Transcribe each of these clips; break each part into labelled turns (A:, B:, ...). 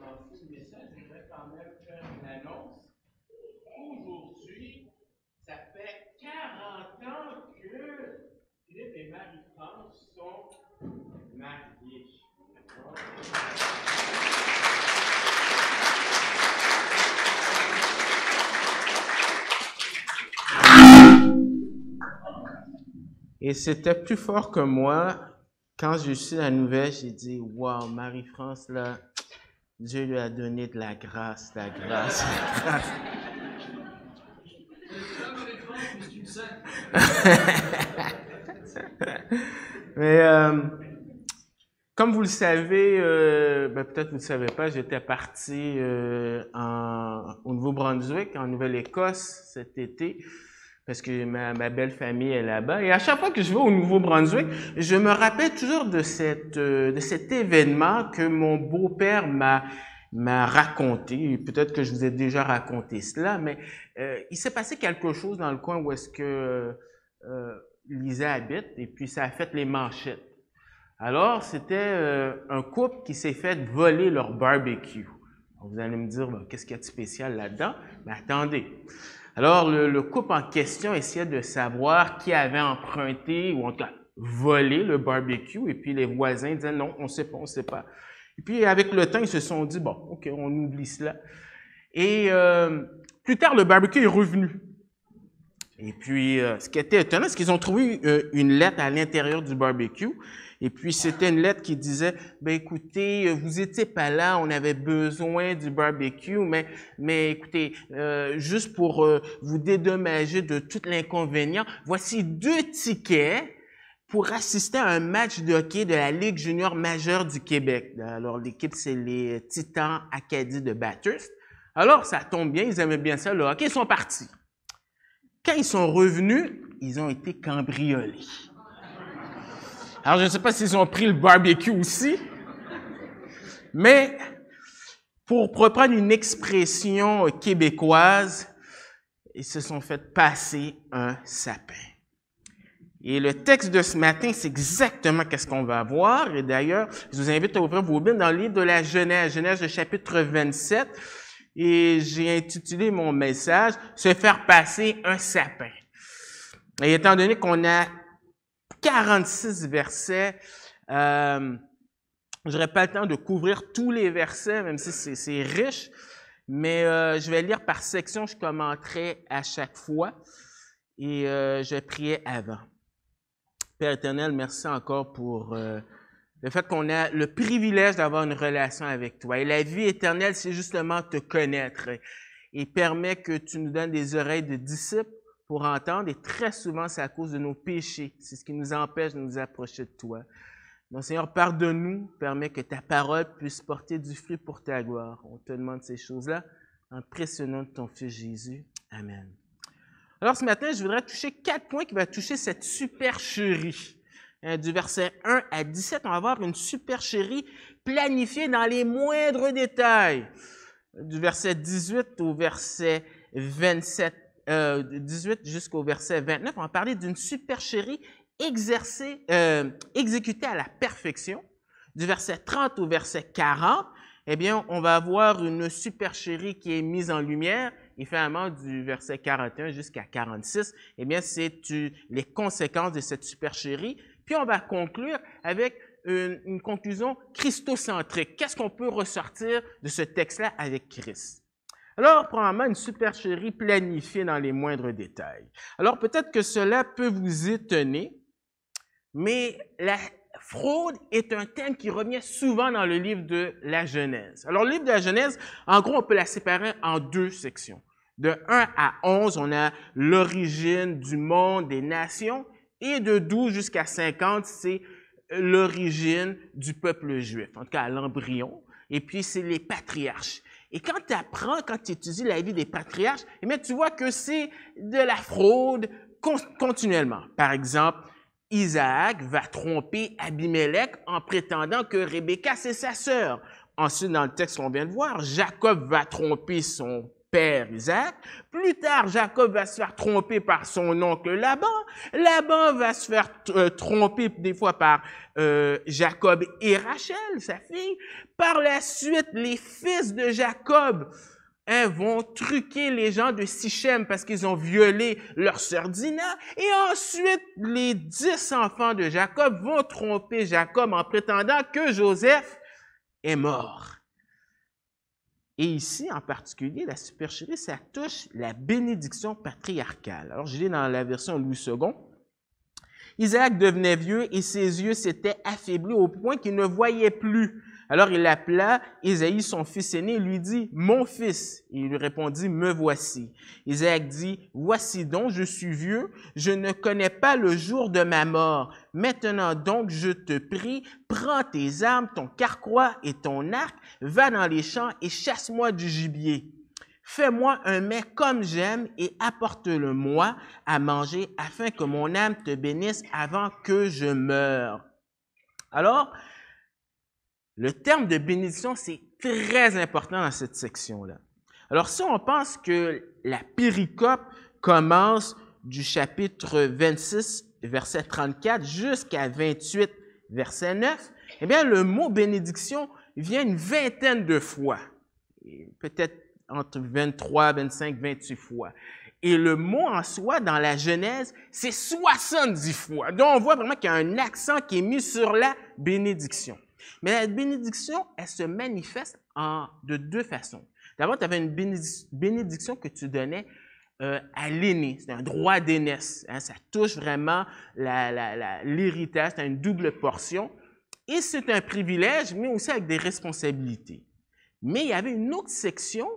A: commencer le message, je voudrais quand même faire une annonce. Aujourd'hui, ça fait 40 ans que Philippe et Marie-France sont mariés. Et c'était plus fort que moi. Quand j'ai su la nouvelle, j'ai dit, wow, Marie-France, là, Dieu lui a donné de la grâce, la grâce, la grâce. Mais comme vous le savez, peut-être vous ne le savez pas, j'étais parti au Nouveau-Brunswick, en Nouvelle-Écosse cet été, parce que ma belle famille est là-bas. Et à chaque fois que je vais au Nouveau-Brunswick, je me rappelle toujours de cet événement que mon beau-père m'a raconté. Peut-être que je vous ai déjà raconté cela, mais il s'est passé quelque chose dans le coin où est-ce que Lisa habite, et puis ça a fait les manchettes. Alors, c'était un couple qui s'est fait voler leur barbecue. Alors, vous allez me dire, qu'est-ce qu'il y a de spécial là-dedans? Mais attendez. Alors, le couple en question essayait de savoir qui avait emprunté, ou en tout cas volé le barbecue, et puis les voisins disaient non, on ne sait pas, on ne sait pas. Et puis, avec le temps, ils se sont dit, bon, OK, on oublie cela. Et plus tard, le barbecue est revenu. Et puis, ce qui était étonnant, c'est qu'ils ont trouvé une lettre à l'intérieur du barbecue. Et puis, c'était une lettre qui disait, écoutez, vous étiez pas là, on avait besoin du barbecue, mais écoutez, juste pour vous dédommager de tout l'inconvénient, voici 2 tickets pour assister à un match de hockey de la Ligue junior majeure du Québec. Alors, l'équipe, c'est les Titans Acadie de Bathurst. Alors, ça tombe bien, ils aimaient bien ça, le hockey, ils sont partis. Quand ils sont revenus, ils ont été cambriolés. Alors, je ne sais pas s'ils ont pris le barbecue aussi, mais pour reprendre une expression québécoise, ils se sont fait passer un sapin. Et le texte de ce matin, c'est exactement qu'est-ce qu'on va voir. Et d'ailleurs, je vous invite à ouvrir vos Bibles dans le livre de la Genèse, Genèse de chapitre 27. Et j'ai intitulé mon message « Se faire passer un sapin ». Et étant donné qu'on a 46 versets, je n'aurai pas le temps de couvrir tous les versets, même si c'est riche, mais je vais lire par section, je commenterai à chaque fois et je prierai avant. Père éternel, merci encore pour le fait qu'on a le privilège d'avoir une relation avec toi. Et la vie éternelle, c'est justement te connaître. Et permet que tu nous donnes des oreilles de disciples pour entendre. Et très souvent, c'est à cause de nos péchés. C'est ce qui nous empêche de nous approcher de toi. Donc, Seigneur, pardonne-nous. Permets que ta parole puisse porter du fruit pour ta gloire. On te demande ces choses-là en précieux nom de ton Fils Jésus. Amen. Alors, ce matin, je voudrais toucher 4 points qui vont toucher cette supercherie. Du verset 1 à 17, on va avoir une supercherie planifiée dans les moindres détails. Du verset 18 au verset 27, 18 jusqu'au verset 29, on va parler d'une supercherie exécutée à la perfection. Du verset 30 au verset 40, eh bien, on va avoir une supercherie qui est mise en lumière. Et finalement, du verset 41 jusqu'à 46, eh bien, c'est les conséquences de cette supercherie. Puis on va conclure avec une conclusion christocentrique. Qu'est-ce qu'on peut ressortir de ce texte-là avec Christ? Alors, premièrement, une supercherie planifiée dans les moindres détails. Alors, peut-être que cela peut vous étonner, mais la fraude est un thème qui revient souvent dans le livre de la Genèse. Alors, le livre de la Genèse, en gros, on peut la séparer en 2 sections. De 1 à 11, on a l'origine du monde, des nations. Et de 12 jusqu'à 50, c'est l'origine du peuple juif, en tout cas l'embryon. Et puis, c'est les patriarches. Et quand tu apprends, quand tu étudies la vie des patriarches, eh bien, tu vois que c'est de la fraude continuellement. Par exemple, Isaac va tromper Abimelech en prétendant que Rebecca, c'est sa sœur. Ensuite, dans le texte qu'on vient de voir, Jacob va tromper son père Isaac. Plus tard, Jacob va se faire tromper par son oncle Laban. Laban va se faire tromper des fois par Jacob et Rachel, sa fille. Par la suite, les fils de Jacob vont truquer les gens de Sichem parce qu'ils ont violé leur sœur Dina. Et ensuite, les 10 enfants de Jacob vont tromper Jacob en prétendant que Joseph est mort. Et ici, en particulier, la supercherie, ça touche la bénédiction patriarcale. Alors, je lis dans la version Louis II. Isaac devenait vieux et ses yeux s'étaient affaiblis au point qu'il ne voyait plus. Alors, il appela Ésaü, son fils aîné, et lui dit, « Mon fils. » Et il lui répondit, « Me voici. » Isaac dit, « Voici donc, je suis vieux, je ne connais pas le jour de ma mort. Maintenant donc, je te prie, prends tes armes, ton carquois et ton arc, va dans les champs et chasse-moi du gibier. Fais-moi un mets comme j'aime et apporte-le-moi à manger afin que mon âme te bénisse avant que je meure. » Alors, le terme de bénédiction, c'est très important dans cette section-là. Alors, si on pense que la péricope commence du chapitre 26, verset 34, jusqu'à 28, verset 9, eh bien, le mot bénédiction vient une vingtaine de fois, peut-être entre 23, 25, 28 fois. Et le mot en soi, dans la Genèse, c'est 70 fois. Donc, on voit vraiment qu'il y a un accent qui est mis sur la bénédiction. Mais la bénédiction, elle se manifeste de deux façons. D'abord, tu avais une bénédiction que tu donnais à l'aîné. C'est un droit d'aînesse. Hein, ça touche vraiment l'héritage. C'est une double portion. Et c'est un privilège, mais aussi avec des responsabilités. Mais il y avait une autre section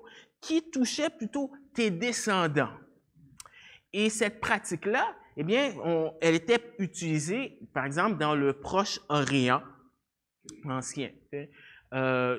A: qui touchait plutôt tes descendants. Et cette pratique-là, eh bien, elle était utilisée, par exemple, dans le Proche-Orient ancien.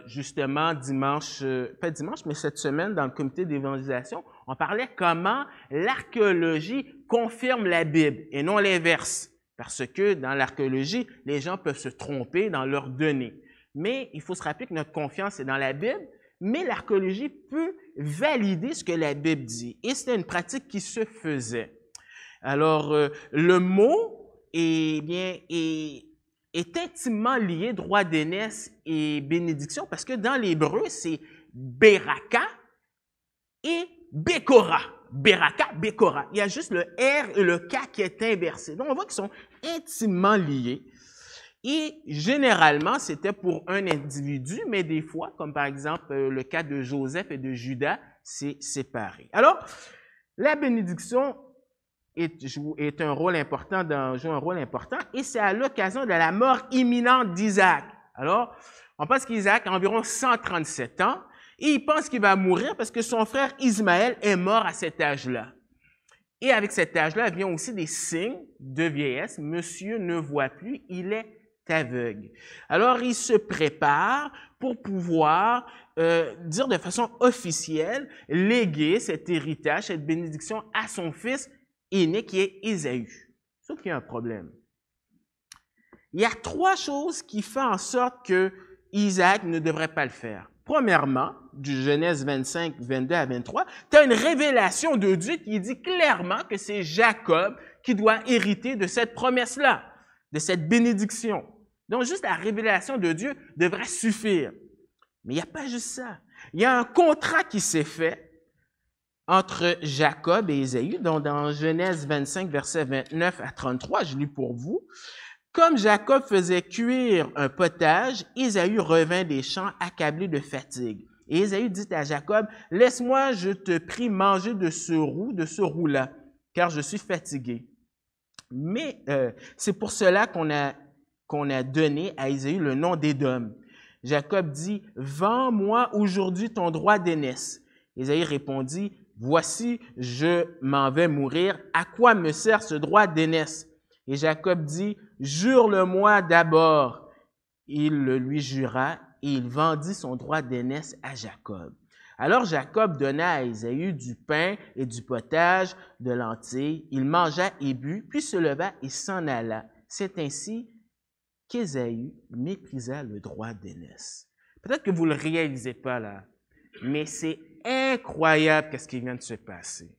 A: Justement, pas dimanche, mais cette semaine, dans le comité d'évangélisation, on parlait comment l'archéologie confirme la Bible et non l'inverse. Parce que dans l'archéologie, les gens peuvent se tromper dans leurs données. Mais il faut se rappeler que notre confiance est dans la Bible, mais l'archéologie peut valider ce que la Bible dit. Et c'était une pratique qui se faisait. Alors, le mot est intimement lié, droit d'aînesse et bénédiction, parce que dans l'hébreu, c'est Beraka et Bekora. Beraka, Bekora. Il y a juste le R et le K qui est inversé. Donc, on voit qu'ils sont intimement liés. Et généralement, c'était pour un individu, mais des fois, comme par exemple le cas de Joseph et de Judas, c'est séparé. Alors, la bénédiction joue un rôle important, et c'est à l'occasion de la mort imminente d'Isaac. Alors, on pense qu'Isaac a environ 137 ans, et il pense qu'il va mourir parce que son frère Ismaël est mort à cet âge-là. Et avec cet âge-là, vient aussi des signes de vieillesse. Monsieur ne voit plus, il est aveugle. Alors, il se prépare pour pouvoir dire de façon officielle, léguer cet héritage, cette bénédiction à son fils aîné qui est Ésaü. Sauf qu'il y a un problème. Il y a 3 choses qui font en sorte que Isaac ne devrait pas le faire. Premièrement, du Genèse 25, 22 à 23, tu as une révélation de Dieu qui dit clairement que c'est Jacob qui doit hériter de cette promesse-là, de cette bénédiction. Donc, juste la révélation de Dieu devrait suffire. Mais il n'y a pas juste ça. Il y a un contrat qui s'est fait entre Jacob et Ésaü, donc dans Genèse 25, versets 29 à 33, je lis pour vous. Comme Jacob faisait cuire un potage, Ésaü revint des champs accablé de fatigue. Et Ésaü dit à Jacob, « Laisse-moi, je te prie, manger de ce roux-là, car je suis fatigué. » Mais c'est pour cela qu'on a donné à Ésaü le nom d'Édom. Jacob dit, « Vends-moi aujourd'hui ton droit d'aînesse. » Ésaü répondit, « Voici, je m'en vais mourir. À quoi me sert ce droit d'aînesse? » Et Jacob dit, « Jure-le-moi d'abord. » Il le lui jura et il vendit son droit d'aînesse à Jacob. Alors Jacob donna à Ésaü du pain et du potage, de lentilles. Il mangea et but, puis se leva et s'en alla. C'est ainsi qu'Ésaü méprisa le droit d'aînesse. Peut-être que vous ne le réalisez pas là, mais c'est incroyable qu'est-ce qui vient de se passer.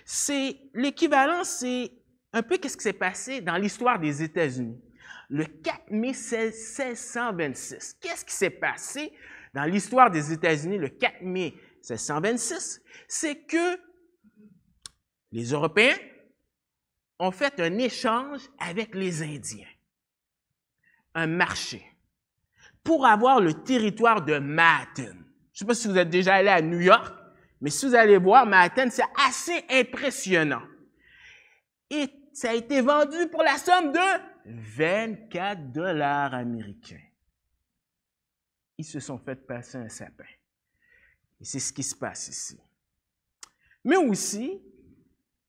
A: C'est l'équivalent, c'est un peu qu'est-ce qui s'est passé dans l'histoire des États-Unis. Le 4 mai 1626. Qu'est-ce qui s'est passé dans l'histoire des États-Unis le 4 mai 1626? C'est que les Européens ont fait un échange avec les Indiens, un marché, pour avoir le territoire de Manhattan. Je ne sais pas si vous êtes déjà allé à New York, mais si vous allez voir Manhattan, c'est assez impressionnant. Et ça a été vendu pour la somme de 24 $ américains. Ils se sont fait passer un sapin. Et c'est ce qui se passe ici. Mais aussi,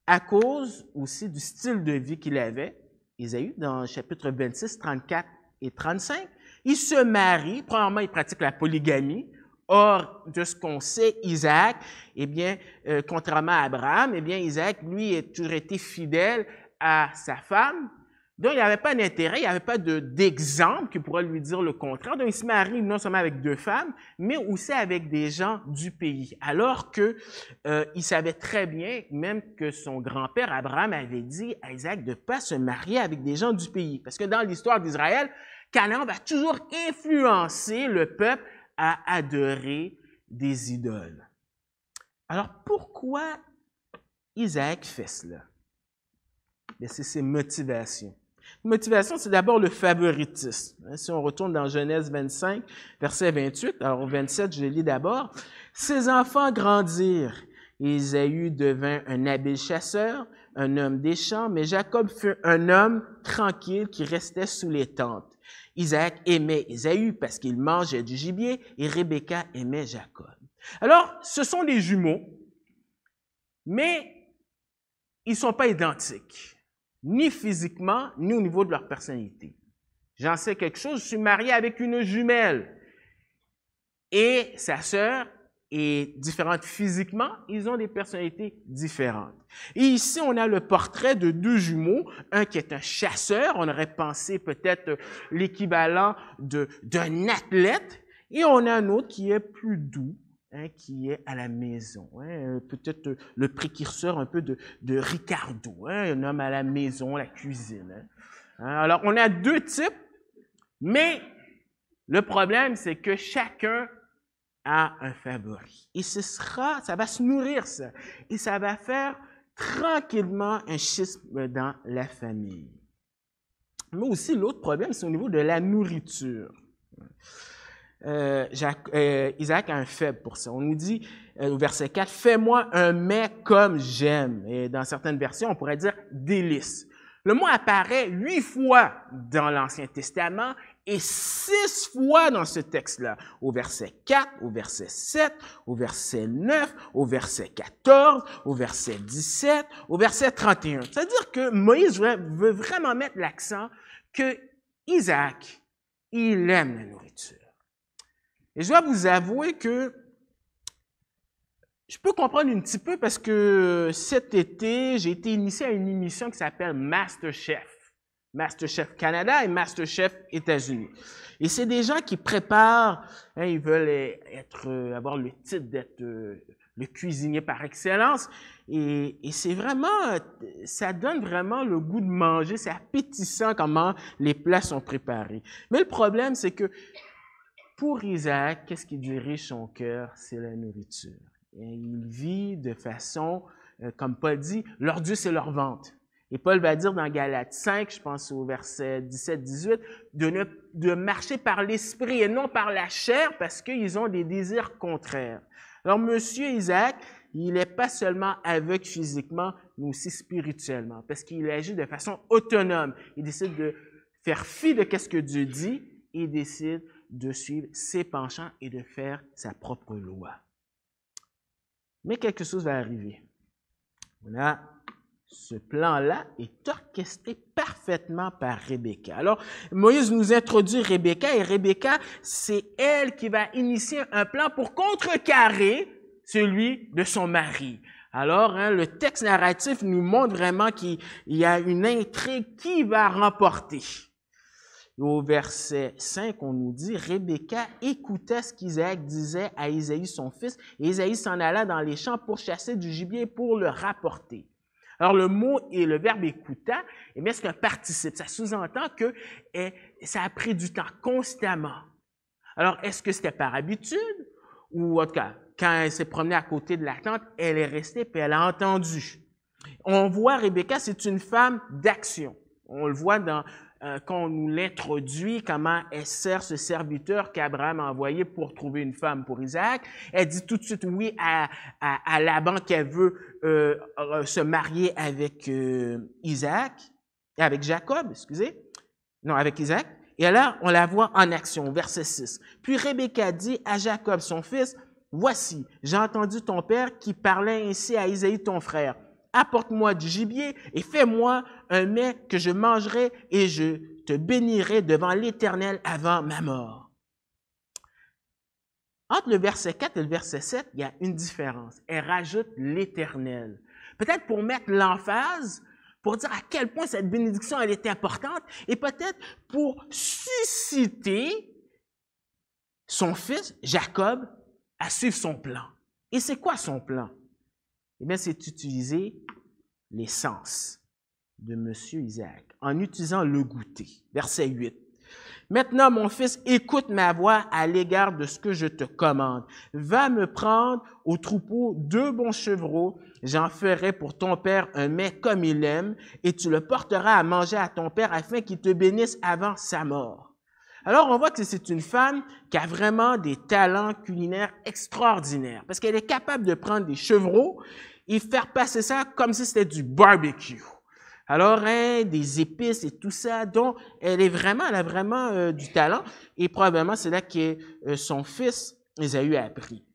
A: à cause aussi du style de vie qu'il avait, Ésaü, dans le chapitre 26, 34 et 35, il se marie. Premièrement, il pratique la polygamie. Or, de ce qu'on sait, Isaac, eh bien, contrairement à Abraham, eh bien, Isaac, lui, a toujours été fidèle à sa femme. Donc, il n'y avait pas d'intérêt, il n'y avait pas d'exemple qui pourrait lui dire le contraire. Donc, il se marie non seulement avec 2 femmes, mais aussi avec des gens du pays. Alors que il savait très bien, même que son grand-père Abraham avait dit à Isaac de ne pas se marier avec des gens du pays. Parce que dans l'histoire d'Israël, Canaan va toujours influencer le peuple à adorer des idoles. Alors, pourquoi Isaac fait cela? C'est ses motivations. Motivation, c'est d'abord le favoritisme. Si on retourne dans Genèse 25, verset 28, alors au 27, je lis d'abord. Ses enfants grandirent. Ésaü devint un habile chasseur, un homme des champs, mais Jacob fut un homme tranquille qui restait sous les tentes. Isaac aimait Ésaü parce qu'il mangeait du gibier et Rebecca aimait Jacob. Alors, ce sont des jumeaux, mais ils ne sont pas identiques, ni physiquement, ni au niveau de leur personnalité. J'en sais quelque chose, je suis marié avec une jumelle et sa sœur est différente physiquement, ils ont des personnalités différentes. Et ici, on a le portrait de 2 jumeaux, un qui est un chasseur, on aurait pensé peut-être l'équivalent d'un athlète, et on a un autre qui est plus doux, qui est à la maison. Peut-être le précurseur un peu de Ricardo, un homme à la maison, la cuisine. Alors, on a 2 types, mais le problème, c'est que chacun a un favori. Et ça va se nourrir, ça. Et ça va faire tranquillement un schisme dans la famille. Mais aussi, l'autre problème, c'est au niveau de la nourriture. Isaac a un faible pour ça. On nous dit au verset 4, « Fais-moi un mets comme j'aime ». Et dans certaines versions, on pourrait dire « délice ». Le mot apparaît 8 fois dans l'Ancien Testament et 6 fois dans ce texte-là. Au verset 4, au verset 7, au verset 9, au verset 14, au verset 17, au verset 31. C'est-à-dire que Moïse veut vraiment mettre l'accent que Isaac, il aime la nourriture. Et je dois vous avouer que je peux comprendre un petit peu parce que cet été, j'ai été initié à une émission qui s'appelle MasterChef. MasterChef Canada et MasterChef États-Unis. Et c'est des gens qui préparent, ils veulent avoir le titre d'être le cuisinier par excellence. Et c'est vraiment, ça donne vraiment le goût de manger. C'est appétissant comment les plats sont préparés. Mais le problème, c'est que pour Isaac, qu'est-ce qui dirige son cœur? C'est la nourriture. Et il vit de façon, comme Paul dit, leur Dieu, c'est leur ventre. Et Paul va dire dans Galates 5, je pense au verset 17-18, de marcher par l'esprit et non par la chair parce qu'ils ont des désirs contraires. Alors, monsieur Isaac, il n'est pas seulement aveugle physiquement, mais aussi spirituellement parce qu'il agit de façon autonome. Il décide de faire fi de ce que Dieu dit et il décide de suivre ses penchants et de faire sa propre loi. Mais quelque chose va arriver. Ce plan-là est orchestré parfaitement par Rebecca. Alors, Moïse nous introduit Rebecca et Rebecca, c'est elle qui va initier un plan pour contrecarrer celui de son mari. Alors, le texte narratif nous montre vraiment qu'il y a une intrigue qui va remporter. Et au verset 5, on nous dit, Rebecca écouta ce qu'Isaac disait à Isaïe son fils, et Isaïe s'en alla dans les champs pour chasser du gibier pour le rapporter. Alors, le mot et le verbe écouta, eh bien, c'est un participe. Ça sous-entend que ça a pris du temps constamment. Alors, est-ce que c'était par habitude? Ou en tout cas, quand elle s'est promenée à côté de la tente, elle est restée puis elle a entendu. On voit Rebecca, c'est une femme d'action. On le voit quand on nous l'introduit, comment elle sert ce serviteur qu'Abraham a envoyé pour trouver une femme pour Isaac. Elle dit tout de suite oui à Laban qu'elle veut se marier avec avec Jacob, excusez. Non, avec Isaac. Et alors, on la voit en action, verset 6. Puis Rebecca dit à Jacob, son fils, « Voici, j'ai entendu ton père qui parlait ainsi à Isaïe, ton frère. Apporte-moi du gibier et fais-moi un mets que je mangerai et je te bénirai devant l'Éternel avant ma mort. » Entre le verset 4 et le verset 7, il y a une différence. Elle rajoute l'Éternel. Peut-être pour mettre l'emphase, pour dire à quel point cette bénédiction elle est importante et peut-être pour susciter son fils, Jacob, à suivre son plan. Et c'est quoi son plan? Eh bien, c'est utiliser les sens de M. Isaac en utilisant le goûter. Verset 8. Maintenant, mon fils, écoute ma voix à l'égard de ce que je te commande. Va me prendre au troupeau 2 bons chevreaux. J'en ferai pour ton père un mets comme il aime, et tu le porteras à manger à ton père afin qu'il te bénisse avant sa mort. Alors, on voit que c'est une femme qui a vraiment des talents culinaires extraordinaires, parce qu'elle est capable de prendre des chevreaux et faire passer ça comme si c'était du barbecue. Alors, des épices et tout ça, donc elle a vraiment du talent, et probablement c'est là que son fils Ésaü a appris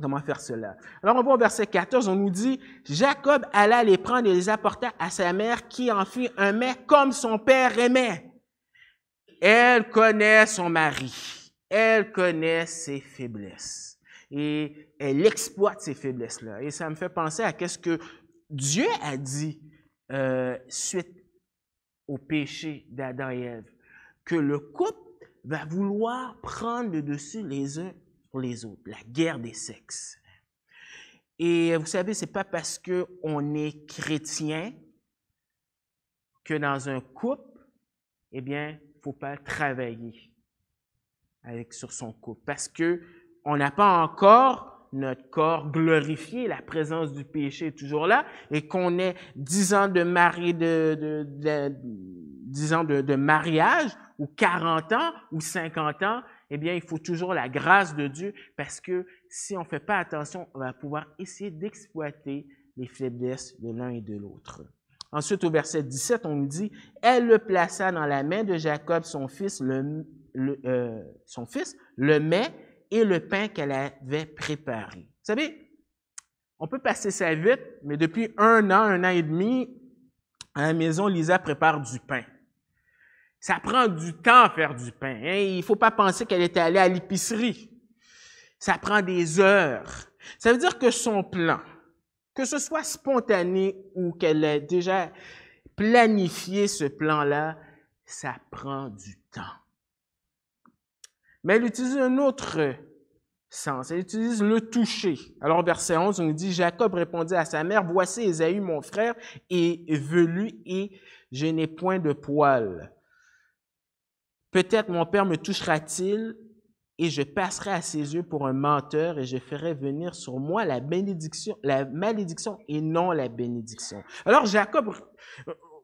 A: comment faire cela. Alors, on voit au verset 14, on nous dit, Jacob alla les prendre et les apporta à sa mère qui en fit un mets comme son père aimait. Elle connaît son mari, elle connaît ses faiblesses et elle exploite ces faiblesses-là. Et ça me fait penser à ce que Dieu a dit suite au péché d'Adam et Ève, que le couple va vouloir prendre le dessus les uns sur les autres, la guerre des sexes. Et vous savez, c'est pas parce qu'on est chrétien que dans un couple, eh bien, faut pas travailler sur son couple parce que on n'a pas encore notre corps glorifié, la présence du péché est toujours là et qu'on ait 10 ans de mariage ou 40 ans ou 50 ans, eh bien, il faut toujours la grâce de Dieu parce que si on fait pas attention, on va pouvoir essayer d'exploiter les faiblesses de l'un et de l'autre. Ensuite, au verset 17, on nous dit, « Elle le plaça dans la main de Jacob, son fils, le mets et le pain qu'elle avait préparé. » Vous savez, on peut passer ça vite, mais depuis un an et demi, à la maison, Lisa prépare du pain. Ça prend du temps à faire du pain. Hein? Il ne faut pas penser qu'elle était allée à l'épicerie. Ça prend des heures. Ça veut dire que son plan, que ce soit spontané ou qu'elle ait déjà planifié ce plan-là, ça prend du temps. Mais elle utilise un autre sens. Elle utilise le toucher. Alors, verset 11, on nous dit, « Jacob répondit à sa mère, « Voici Ésaü, mon frère, est velu et je n'ai point de poil. Peut-être mon père me touchera-t-il et je passerai à ses yeux pour un menteur et je ferai venir sur moi la malédiction et non la bénédiction. » Alors Jacob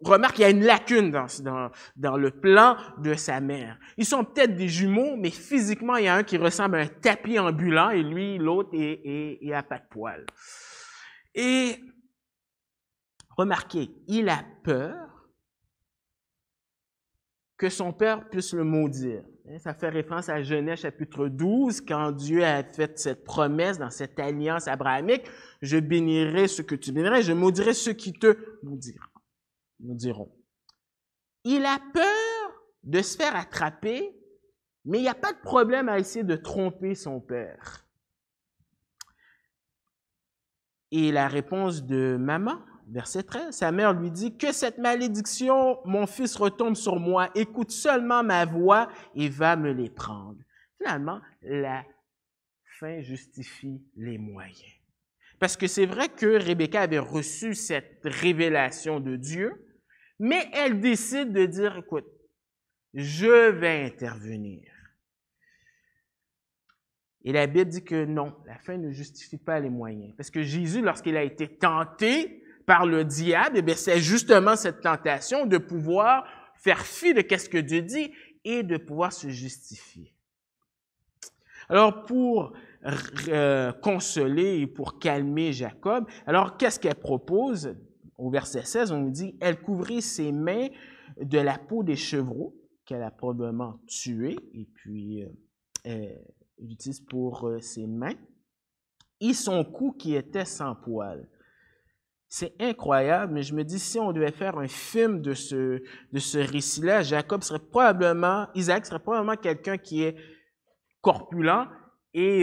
A: remarque qu'il y a une lacune dans le plan de sa mère. Ils sont peut-être des jumeaux, mais physiquement, il y a un qui ressemble à un tapis ambulant et lui, l'autre, il a pas de poils. Et remarquez, il a peur que son père puisse le maudire. Ça fait référence à Genèse chapitre 12, quand Dieu a fait cette promesse dans cette alliance abrahamique, « Je bénirai ceux que tu béniras, je maudirai ceux qui te maudiront. » Il a peur de se faire attraper, mais il n'y a pas de problème à essayer de tromper son père. Et la réponse de maman, verset 13, sa mère lui dit, « Que cette malédiction, mon fils, retombe sur moi. Écoute seulement ma voix et va me les prendre. » Finalement, la fin justifie les moyens. Parce que c'est vrai que Rebecca avait reçu cette révélation de Dieu, mais elle décide de dire, « Écoute, je vais intervenir. » Et la Bible dit que non, la fin ne justifie pas les moyens. Parce que Jésus, lorsqu'il a été tenté par le diable, eh bien, c'est justement cette tentation de pouvoir faire fi de ce que Dieu dit et de pouvoir se justifier. Alors, pour consoler et pour calmer Jacob, alors qu'est-ce qu'elle propose? Au verset 16, on nous dit, « Elle couvrit ses mains de la peau des chevreaux qu'elle a probablement tués, et puis l'utilise pour ses mains, et son cou qui était sans poil. » C'est incroyable, mais je me dis, si on devait faire un film de ce récit-là, Isaac serait probablement quelqu'un qui est corpulent, et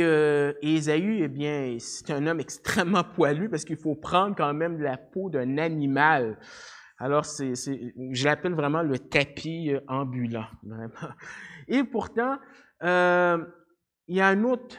A: Ésaü, eh bien, c'est un homme extrêmement poilu parce qu'il faut prendre quand même de la peau d'un animal. Alors, je l'appelle vraiment le tapis ambulant, vraiment. Et pourtant, il y a un autre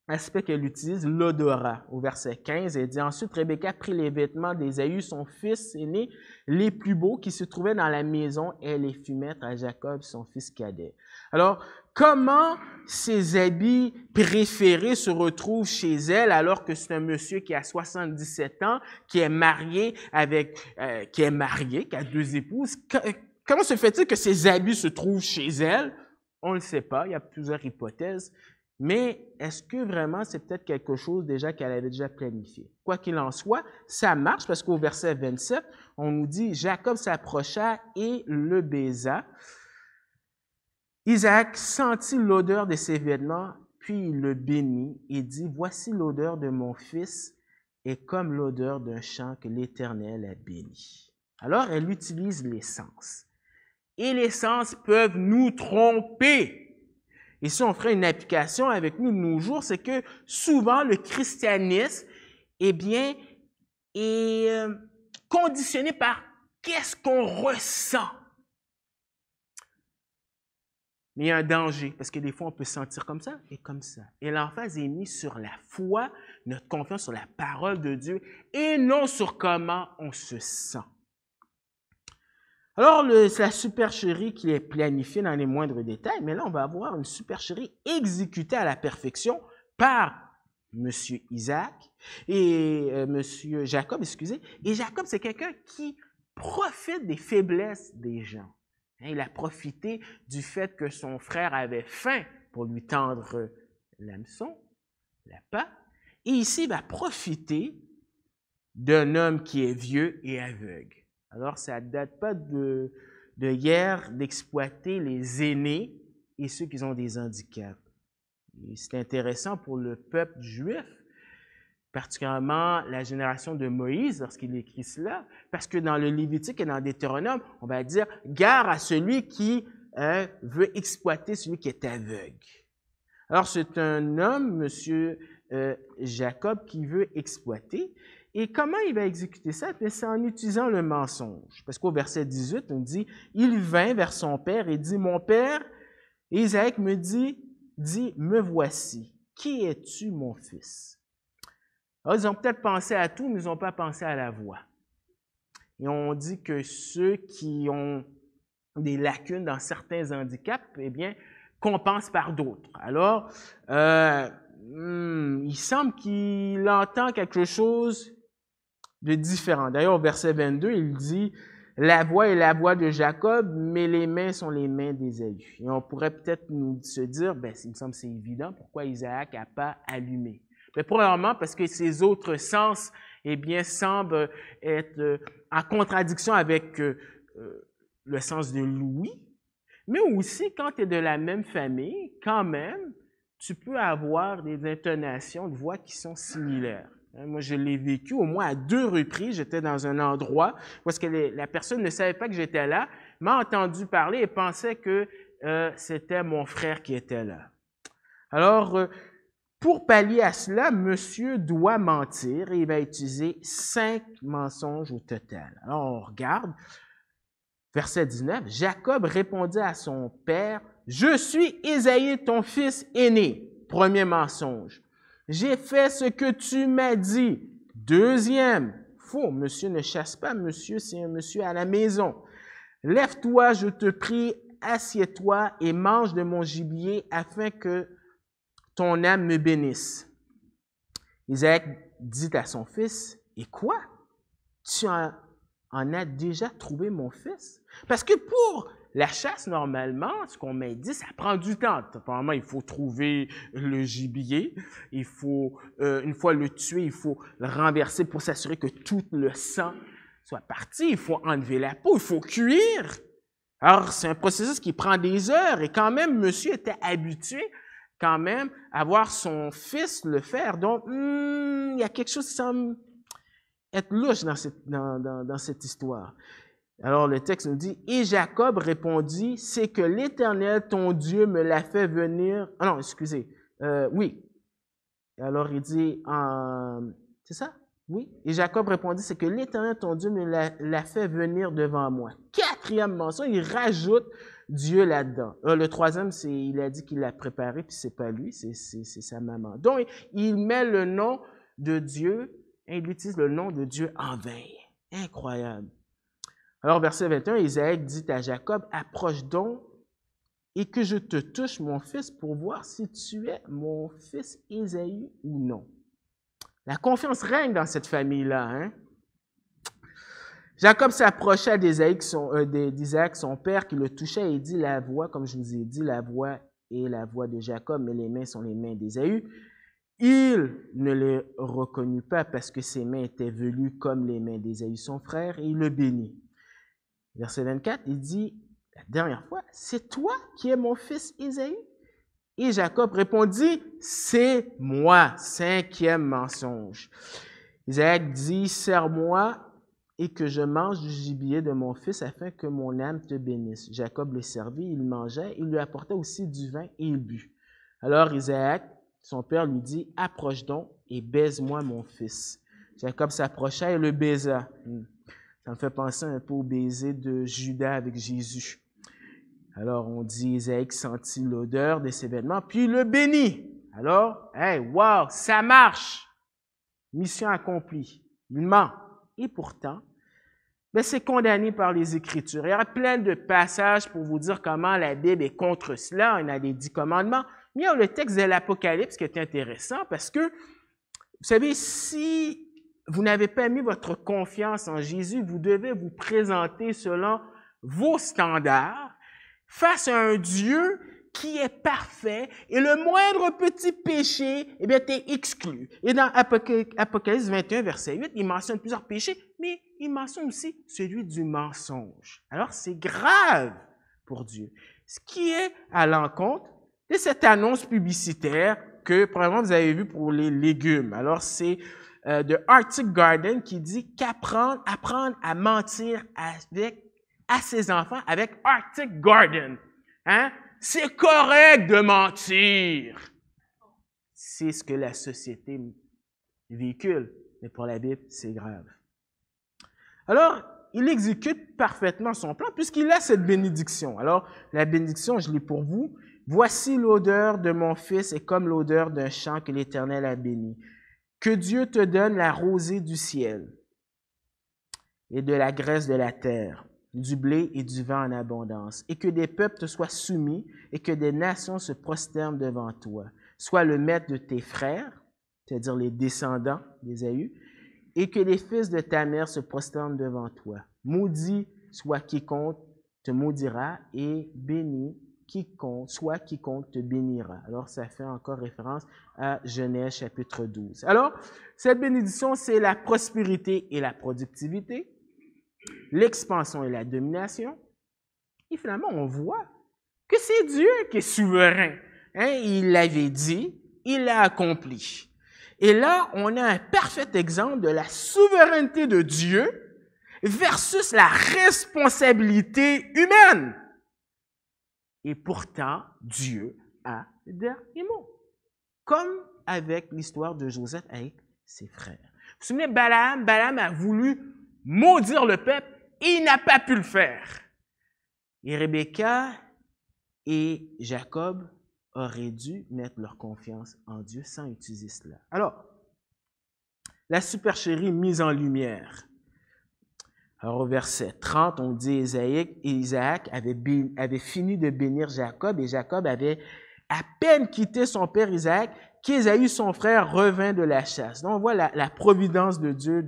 A: aspect qu'elle utilise, l'odorat. Au verset 15, elle dit, « Ensuite, Rebecca prit les vêtements d'Ésaü, son fils aîné, les plus beaux qui se trouvaient dans la maison, et les fit mettre à Jacob, son fils cadet. » Alors, comment ses habits préférés se retrouvent chez elle alors que c'est un monsieur qui a 77 ans, qui est marié, qui a 2 épouses? Comment se fait-il que ses habits se trouvent chez elle? On ne le sait pas, il y a plusieurs hypothèses. Mais est-ce que vraiment c'est peut-être quelque chose déjà qu'elle avait déjà planifié? Quoi qu'il en soit, ça marche parce qu'au verset 27, on nous dit « Jacob s'approcha et le baisa. Isaac sentit l'odeur de ses vêtements, puis il le bénit et dit « Voici l'odeur de mon fils est comme l'odeur d'un champ que l'Éternel a béni. » Alors, elle utilise les sens. Et les sens peuvent nous tromper. Et si on ferait une application avec nous de nos jours, c'est que souvent le christianisme, eh bien, est conditionné par qu'est-ce qu'on ressent. Mais il y a un danger, parce que des fois, on peut se sentir comme ça et comme ça. Et l'emphase est mise sur la foi, notre confiance sur la parole de Dieu, et non sur comment on se sent. Alors, c'est la supercherie qui est planifiée dans les moindres détails, mais là, on va avoir une supercherie exécutée à la perfection par M. Isaac et M. Jacob, excusez. Et Jacob, c'est quelqu'un qui profite des faiblesses des gens. Il a profité du fait que son frère avait faim pour lui tendre l'hameçon, la patte. Et ici, il va profiter d'un homme qui est vieux et aveugle. Alors, ça ne date pas de hier d'exploiter les aînés et ceux qui ont des handicaps. C'est intéressant pour le peuple juif, particulièrement la génération de Moïse lorsqu'il écrit cela, parce que dans le Lévitique et dans le Deutéronome, on va dire « Gare à celui qui veut exploiter celui qui est aveugle. » Alors, c'est un homme, M. Jacob, qui veut exploiter. Et comment il va exécuter ça? C'est en utilisant le mensonge. Parce qu'au verset 18, on dit, « Il vint vers son père et dit, « Mon père, et Isaac me dit, me voici. Qui es-tu, mon fils? » Alors, ils ont peut-être pensé à tout, mais ils n'ont pas pensé à la voix. Et on dit que ceux qui ont des lacunes dans certains handicaps, eh bien, compensent par d'autres. Alors, il semble qu'il entend quelque chose de différent. D'ailleurs, au verset 22, il dit « La voix est la voix de Jacob, mais les mains sont les mains d'Ésaü. » Et on pourrait peut-être se dire, il me semble que c'est évident, pourquoi Isaac n'a pas allumé. Mais probablement parce que ses autres sens, eh bien, semblent être en contradiction avec le sens de l'ouïe. Mais aussi, quand tu es de la même famille, quand même, tu peux avoir des intonations de voix qui sont similaires. Moi, je l'ai vécu au moins à 2 reprises. J'étais dans un endroit où est-ce que la personne ne savait pas que j'étais là, m'a entendu parler et pensait que c'était mon frère qui était là. Alors, Pour pallier à cela, monsieur doit mentir et il va utiliser 5 mensonges au total. Alors, on regarde. Verset 19. Jacob répondit à son père, « Je suis Ésaü, ton fils aîné. » Premier mensonge. « J'ai fait ce que tu m'as dit. » Deuxième. Faux. Monsieur ne chasse pas. Monsieur, c'est un monsieur à la maison. « Lève-toi, je te prie, assieds-toi et mange de mon gibier afin que ton âme me bénisse. » Isaac dit à son fils, « Et quoi? Tu en as déjà trouvé mon fils? » Parce que pour la chasse, normalement, ce qu'on m'a dit, ça prend du temps. Apparemment, il faut trouver le gibier, il faut, une fois le tuer, il faut le renverser pour s'assurer que tout le sang soit parti, il faut enlever la peau, il faut cuire. Alors, c'est un processus qui prend des heures et quand même, monsieur était habitué quand même à voir son fils le faire. Donc, il y a quelque chose qui semble être louche dans cette histoire. Alors, le texte nous dit, « Et Jacob répondit, c'est que l'Éternel, ton Dieu, me l'a fait venir... » Ah non, excusez. Oui. Alors, il dit, c'est ça? Oui. Et Jacob répondit, c'est que l'Éternel, ton Dieu, me l'a fait venir devant moi. Quatrième mensonge, il rajoute Dieu là-dedans. Le troisième, c'est il a dit qu'il l'a préparé, puis c'est pas lui, c'est sa maman. Donc, il met le nom de Dieu, et il utilise le nom de Dieu en vain. Incroyable. Alors, verset 21, Isaac dit à Jacob, « Approche donc et que je te touche, mon fils, pour voir si tu es mon fils Ésaü ou non. » La confiance règne dans cette famille-là. Hein? Jacob s'approcha d'Isaac, son père, qui le touchait et dit la voix, comme je vous ai dit, la voix est la voix de Jacob, mais les mains sont les mains d'Ésaü. Il ne les reconnut pas parce que ses mains étaient velues comme les mains d'Ésaü, son frère, et il le bénit. Verset 24, il dit, la dernière fois, « C'est toi qui es mon fils Ésaü? » Et Jacob répondit, « C'est moi. » Cinquième mensonge. Isaac dit, « Sers-moi et que je mange du gibier de mon fils afin que mon âme te bénisse. » Jacob le servit, il mangeait, il lui apporta aussi du vin et il but. Alors Isaac, son père, lui dit, « Approche donc et baise-moi mon fils. » Jacob s'approcha et le baisa. Ça me fait penser un peu au baiser de Judas avec Jésus. Alors, on dit, Isaac sentit l'odeur de ses vêtements, puis il le bénit. Alors, hey, wow, ça marche! Mission accomplie. Il ment. Et pourtant, c'est condamné par les Écritures. Il y aura plein de passages pour vous dire comment la Bible est contre cela. Il y a les 10 commandements. Mais il y a le texte de l'Apocalypse qui est intéressant parce que, vous savez, si vous n'avez pas mis votre confiance en Jésus, vous devez vous présenter selon vos standards face à un Dieu qui est parfait et le moindre petit péché, eh bien, t'es exclu. Et dans Apocalypse 21, verset 8, il mentionne plusieurs péchés, mais il mentionne aussi celui du mensonge. Alors, c'est grave pour Dieu. Ce qui est à l'encontre de cette annonce publicitaire que, probablement, vous avez vu pour les légumes. Alors, c'est de Arctic Garden qui dit qu'apprendre à mentir à ses enfants avec Arctic Garden. Hein? C'est correct de mentir. C'est ce que la société véhicule, mais pour la Bible, c'est grave. Alors, il exécute parfaitement son plan puisqu'il a cette bénédiction. Alors, la bénédiction, je l'ai pour vous. « Voici l'odeur de mon fils est comme l'odeur d'un champ que l'Éternel a béni. Que Dieu te donne la rosée du ciel et de la graisse de la terre, du blé et du vin en abondance, et que des peuples te soient soumis et que des nations se prosternent devant toi. Sois le maître de tes frères, c'est-à-dire les descendants d'Ésaü, et que les fils de ta mère se prosternent devant toi. Maudit soit quiconque te maudira et béni quiconque te bénira. » Alors, ça fait encore référence à Genèse chapitre 12. Alors, cette bénédiction, c'est la prospérité et la productivité, l'expansion et la domination. Et finalement, on voit que c'est Dieu qui est souverain. Hein? Il l'avait dit, il l'a accompli. Et là, on a un parfait exemple de la souveraineté de Dieu versus la responsabilité humaine. Et pourtant, Dieu a le dernier mot. comme avec l'histoire de Joseph avec ses frères. Vous vous souvenez, Balaam a voulu maudire le peuple et il n'a pas pu le faire. Et Rebecca et Jacob auraient dû mettre leur confiance en Dieu sans utiliser cela. Alors, la supercherie mise en lumière. Alors, au verset 30, on dit Isaac avait fini de bénir Jacob et Jacob avait à peine quitté son père Isaac qu'Ésaü, son frère, revint de la chasse. Donc, on voit la providence de Dieu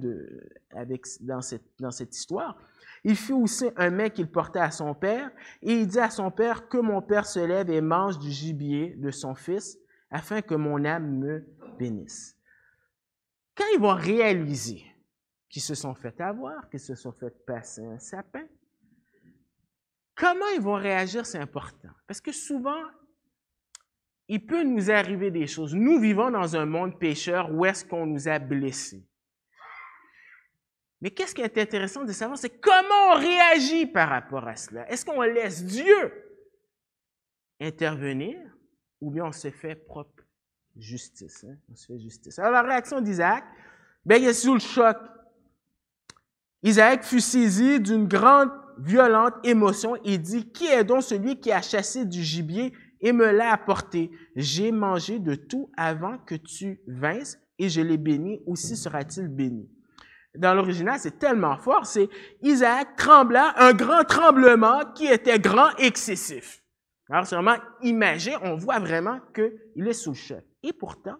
A: dans cette histoire. Il fit aussi un mets qu'il portait à son père et il dit à son père que mon père se lève et mange du gibier de son fils afin que mon âme me bénisse. Quand ils vont réaliser qu'ils se sont fait avoir, qu'ils se sont fait passer un sapin, comment ils vont réagir, c'est important. Parce que souvent, il peut nous arriver des choses. Nous vivons dans un monde pécheur où est-ce qu'on nous a blessés. Mais qu'est-ce qui est intéressant de savoir, c'est comment on réagit par rapport à cela. Est-ce qu'on laisse Dieu intervenir ou bien on se fait propre justice? On se fait justice. Alors la réaction d'Isaac, il est sous le choc. Isaac fut saisi d'une grande, violente émotion et dit, « Qui est donc celui qui a chassé du gibier et me l'a apporté? J'ai mangé de tout avant que tu vinsses et je l'ai béni, aussi sera-t-il béni. » Dans l'original, c'est tellement fort, c'est Isaac trembla, un grand tremblement qui était grand et excessif. Alors, c'est vraiment imagé, on voit vraiment qu'il est sous le choc. Et pourtant,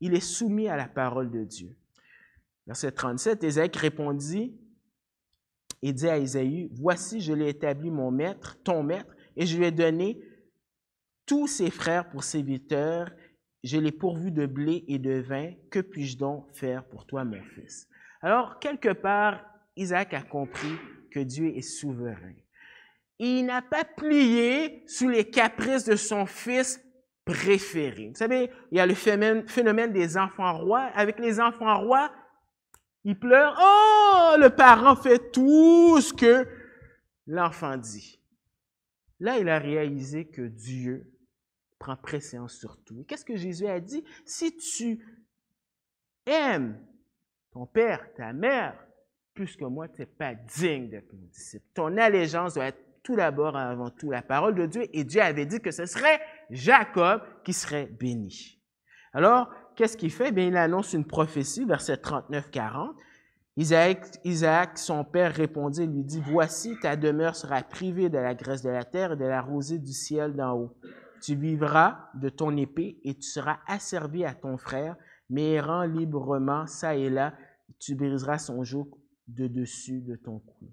A: il est soumis à la parole de Dieu. Verset 37, Isaac répondit et dit à Ésaü, « Voici, je l'ai établi mon maître, ton maître, et je lui ai donné tous ses frères pour serviteurs. Je l'ai pourvu de blé et de vin. Que puis-je donc faire pour toi, mon fils? » Alors, quelque part, Isaac a compris que Dieu est souverain. Il n'a pas plié sous les caprices de son fils préféré. Vous savez, il y a le phénomène des enfants rois. Avec les enfants rois, ils pleurent. Oh, le parent fait tout ce que l'enfant dit. Là, il a réalisé que Dieu prend préséance sur tout. Qu'est-ce que Jésus a dit? Si tu aimes ton père, ta mère, plus que moi, tu n'es pas digne d'être mon disciple. Ton allégeance doit être tout d'abord, avant tout, la parole de Dieu. Et Dieu avait dit que ce serait Jacob qui serait béni. Alors, qu'est-ce qu'il fait? Bien, il annonce une prophétie, verset 39-40. Isaac, son père, répondit et lui dit, « Voici, ta demeure sera privée de la graisse de la terre et de la rosée du ciel d'en haut. Tu vivras de ton épée et tu seras asservi à ton frère, mais errant librement, ça et là, tu briseras son joug de dessus de ton cou. »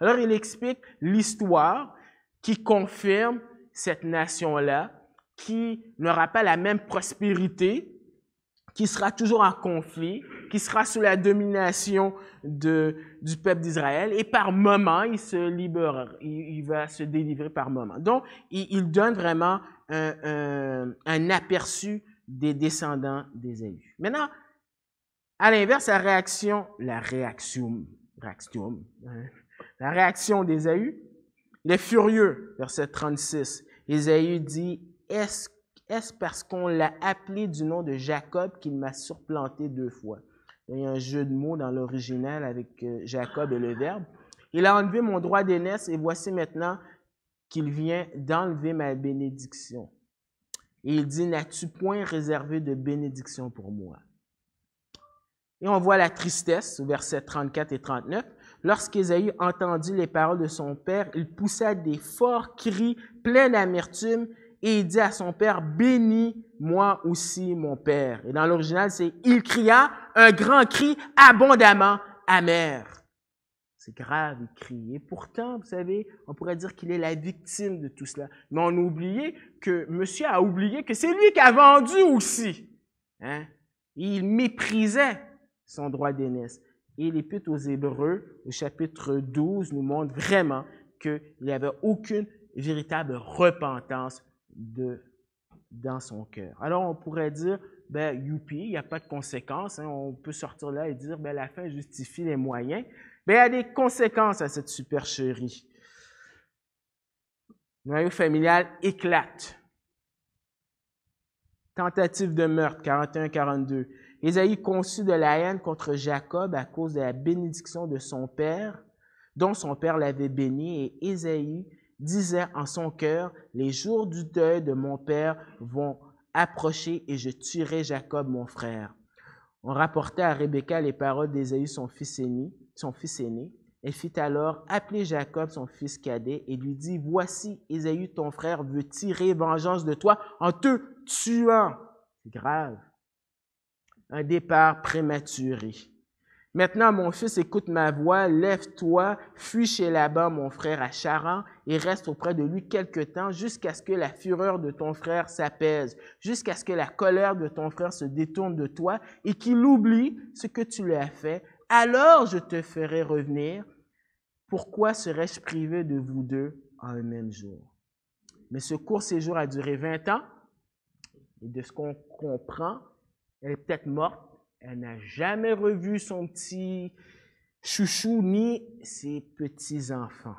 A: Alors, il explique l'histoire qui confirme cette nation-là, qui n'aura pas la même prospérité, qui sera toujours en conflit, qui sera sous la domination du peuple d'Israël, et par moments, il va se délivrer par moments. Donc, il donne vraiment un aperçu des descendants d'Ésaü. Maintenant, à l'inverse, la réaction d'Ésaü, il est furieux, verset 36. Ésaü dit, « Est-ce parce qu'on l'a appelé du nom de Jacob qu'il m'a supplanté 2 fois? » Il y a un jeu de mots dans l'original avec Jacob et le verbe. « Il a enlevé mon droit d'aînesse et voici maintenant qu'il vient d'enlever ma bénédiction. » Et il dit, « N'as-tu point réservé de bénédiction pour moi? » Et on voit la tristesse au verset 34 et 39. Lorsqu'Ésaü entendit les paroles de son père, il poussa des forts cris pleins d'amertume et il dit à son père, « Bénis-moi aussi, mon père. » Et dans l'original, c'est « Il cria un grand cri abondamment amer. » C'est grave, il crie. Et pourtant, vous savez, on pourrait dire qu'il est la victime de tout cela. Mais on a oublié que monsieur a oublié que c'est lui qui a vendu aussi. Hein? Il méprisait son droit d'aînesse. Et l'Épître aux Hébreux, au chapitre 12, nous montre vraiment qu'il n'y avait aucune véritable repentance dans son cœur. Alors, on pourrait dire, youpi, il n'y a pas de conséquences. Hein, on peut sortir là et dire, la fin justifie les moyens. Il y a des conséquences à cette supercherie. Le noyau familial éclate. Tentative de meurtre, 41-42. Ésaü conçut de la haine contre Jacob à cause de la bénédiction de son père, dont son père l'avait béni, et Ésaü disait en son cœur, « Les jours du deuil de mon père vont approcher et je tuerai Jacob, mon frère. » On rapportait à Rebecca les paroles d'Ésaü, son fils aîné. Elle fit alors appeler Jacob, son fils cadet, et lui dit, « Voici, Ésaü, ton frère, veut tirer vengeance de toi en te tuant. » C'est grave. Un départ prématuré. Maintenant, mon fils, écoute ma voix, lève-toi, fuis chez Laban, mon frère, à Charan, et reste auprès de lui quelque temps, jusqu'à ce que la fureur de ton frère s'apaise, jusqu'à ce que la colère de ton frère se détourne de toi, et qu'il oublie ce que tu lui as fait. Alors je te ferai revenir. Pourquoi serais-je privé de vous deux en un même jour? Mais ce court séjour a duré 20 ans, et de ce qu'on comprend, elle est peut-être morte. Elle n'a jamais revu son petit chouchou ni ses petits-enfants.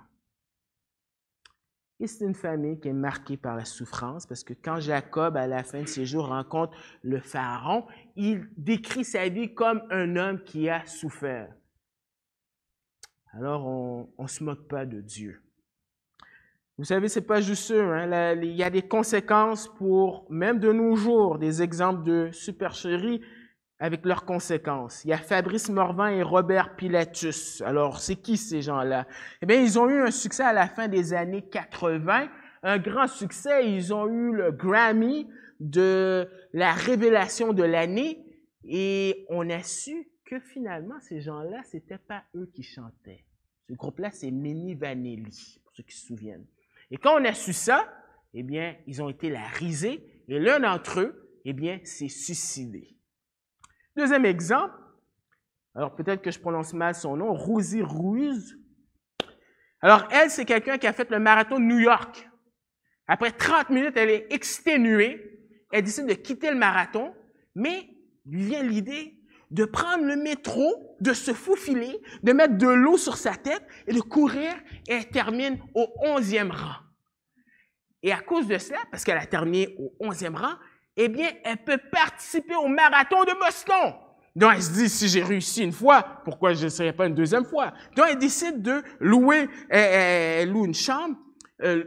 A: Et c'est une famille qui est marquée par la souffrance parce que quand Jacob, à la fin de ses jours, rencontre le Pharaon, il décrit sa vie comme un homme qui a souffert. Alors, on ne se moque pas de Dieu. Vous savez, c'est pas juste ça. Hein? Il y a des conséquences pour, même de nos jours, des exemples de supercherie avec leurs conséquences. Il y a Fabrice Morvan et Robert Pilatus. Alors, c'est qui ces gens-là? Eh bien, ils ont eu un succès à la fin des années 80, un grand succès. Ils ont eu le Grammy de la révélation de l'année et on a su que finalement, ces gens-là, c'était pas eux qui chantaient. Ce groupe-là, c'est Milli Vanilli, pour ceux qui se souviennent. Et quand on a su ça, eh bien, ils ont été la risée et l'un d'entre eux, eh bien, s'est suicidé. Deuxième exemple, alors peut-être que je prononce mal son nom, Rosie Ruiz. Alors elle, c'est quelqu'un qui a fait le marathon de New York. Après 30 minutes, elle est exténuée. Elle décide de quitter le marathon, mais lui vient l'idée de prendre le métro, de se faufiler, de mettre de l'eau sur sa tête et de courir, et elle termine au 11e rang. Et à cause de cela, parce qu'elle a terminé au 11e rang, eh bien, elle peut participer au marathon de Boston. Donc, elle se dit, si j'ai réussi une fois, pourquoi je ne serais pas une deuxième fois? Donc, elle décide de louer, elle loue une chambre,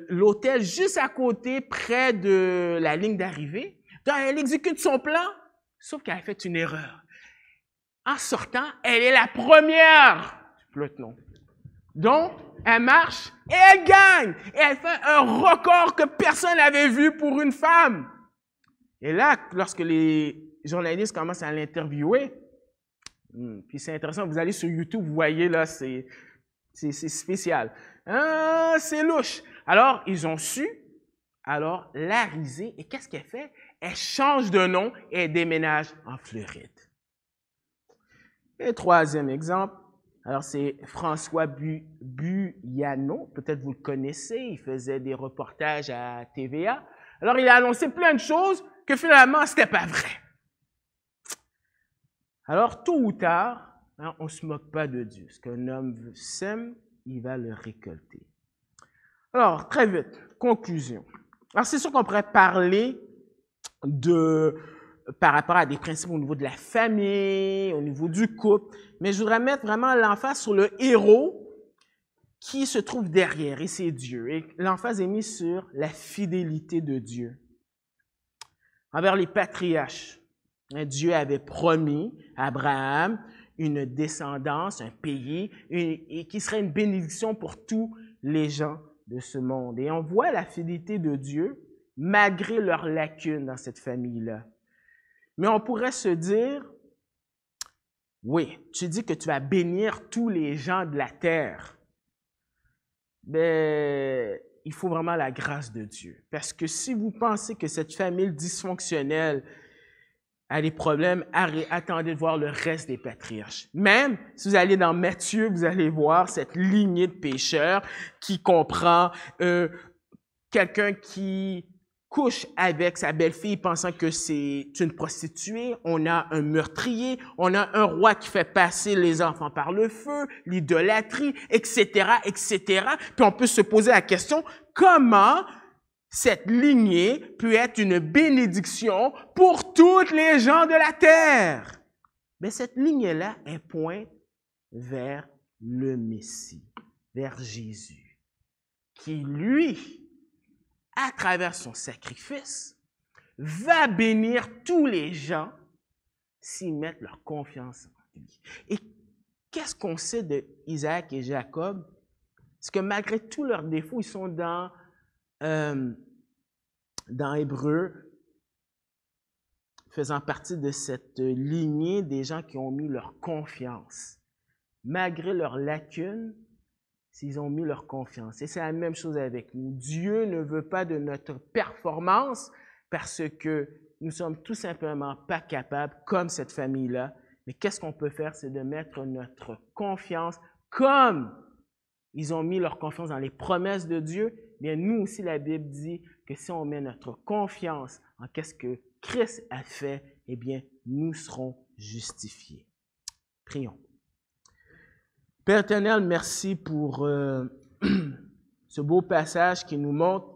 A: l'hôtel juste à côté, près de la ligne d'arrivée. Donc, elle exécute son plan, sauf qu'elle a fait une erreur. En sortant, elle est la première du peloton. Donc, elle marche et elle gagne. Et elle fait un record que personne n'avait vu pour une femme. Et là, lorsque les journalistes commencent à l'interviewer, puis c'est intéressant, vous allez sur YouTube, vous voyez là, c'est spécial. C'est louche. Alors, ils ont su, alors la risée, et qu'est-ce qu'elle fait? Elle change de nom et elle déménage en Floride. Et troisième exemple, alors c'est François Buyano, peut-être vous le connaissez, il faisait des reportages à TVA. Alors, il a annoncé plein de choses que finalement, ce n'était pas vrai. Alors, tôt ou tard, hein, on ne se moque pas de Dieu. Ce qu'un homme sème, il va le récolter. Alors, très vite, conclusion. Alors, c'est sûr qu'on pourrait parler par rapport à des principes au niveau de la famille, au niveau du couple, mais je voudrais mettre vraiment l'emphase sur le héros qui se trouve derrière, et c'est Dieu. Et l'emphase est mise sur la fidélité de Dieu. Envers les patriarches, Dieu avait promis à Abraham une descendance, un pays, et qui serait une bénédiction pour tous les gens de ce monde. Et on voit la fidélité de Dieu, malgré leurs lacunes dans cette famille-là. Mais on pourrait se dire, oui, tu dis que tu vas bénir tous les gens de la terre. Ben, il faut vraiment la grâce de Dieu. Parce que si vous pensez que cette famille dysfonctionnelle a des problèmes, attendez de voir le reste des patriarches. Même si vous allez dans Matthieu, vous allez voir cette lignée de pécheurs qui comprend quelqu'un qui couche avec sa belle-fille pensant que c'est une prostituée, on a un meurtrier, on a un roi qui fait passer les enfants par le feu, l'idolâtrie, etc., etc. Puis on peut se poser la question, comment cette lignée peut être une bénédiction pour tous les gens de la terre. Mais cette lignée-là, elle pointe vers le Messie, vers Jésus, qui, lui, à travers son sacrifice, va bénir tous les gens s'ils mettent leur confiance en lui. Et qu'est-ce qu'on sait de Isaac et Jacob? C'est que malgré tous leurs défauts, ils sont dans Hébreu, faisant partie de cette lignée des gens qui ont mis leur confiance. Malgré leurs lacunes, s'ils ont mis leur confiance. Et c'est la même chose avec nous. Dieu ne veut pas de notre performance parce que nous sommes tout simplement pas capables, comme cette famille-là. Mais qu'est-ce qu'on peut faire? C'est de mettre notre confiance comme ils ont mis leur confiance dans les promesses de Dieu. Bien, nous aussi, la Bible dit que si on met notre confiance en qu'est-ce que Christ a fait, eh bien, nous serons justifiés. Prions. Père éternel, merci pour ce beau passage qui nous montre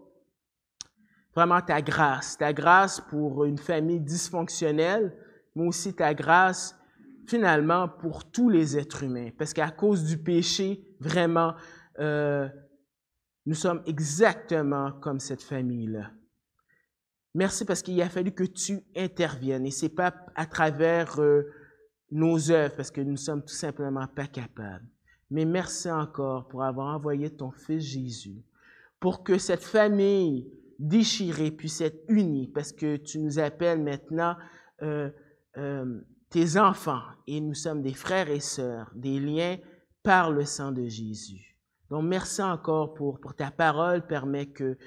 A: vraiment ta grâce pour une famille dysfonctionnelle, mais aussi ta grâce finalement pour tous les êtres humains. Parce qu'à cause du péché, vraiment, nous sommes exactement comme cette famille-là. Merci parce qu'il a fallu que tu interviennes et c'est pas à travers nos œuvres parce que nous sommes tout simplement pas capables. Mais merci encore pour avoir envoyé ton Fils Jésus pour que cette famille déchirée puisse être unie parce que tu nous appelles maintenant tes enfants et nous sommes des frères et sœurs, des liens par le sang de Jésus. Donc, merci encore pour ta parole, permet que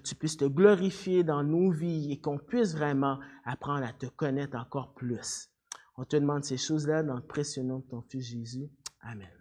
A: tu puisses te glorifier dans nos vies et qu'on puisse vraiment apprendre à te connaître encore plus. On te demande ces choses-là dans le précieux nom de ton Fils Jésus. Amen.